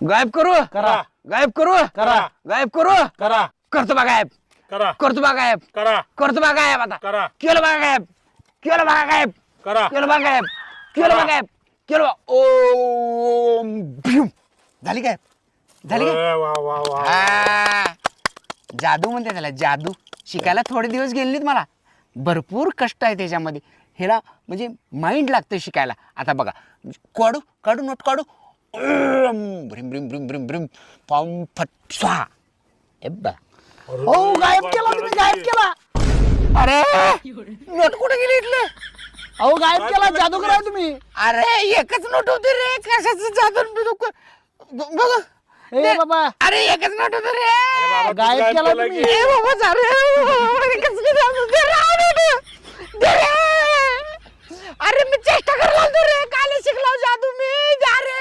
गायब करू करा. गायब करू करा. गायब करू करा. करतो बा गायब करा. करतो बा गायब करा. करतो बा गायब आता करा. केलं बा गायब केलं बा गायब करा. केलं बा गायब केलं बा गायब केलं बा ओम भीम झाली गायब झाली काय वा वा वा. जादू म्हणते त्याला जादू शिकायला थोडे दिवस गेले नाहीत मला भरपूर कष्ट आहे त्याच्यामध्ये ह्याला म्हणजे माइंड लागतं शिकायला आता बघा काढू काढू नोट काढू भ्रिम भ्रिम भ्रिम भ्रिम भ्रिम पाम फट स्वाहा एब्बा हो गायब केला तुम्ही गायब केला अरे नोट कुठे गेली इथले अहो गायब केला जादू करा तुम्ही अरे एकच नोट होती रे कशाचं जादू बघ ए बाबा अरे एकच नोट होती रे बाबा, तू गायब केला केला तुम्ही. की? ए बाबा अरे कसं काय जादू? दे रे, दे रे. अरे मी चेष्टा करायला रे काल शिकलो जादू मी जा रे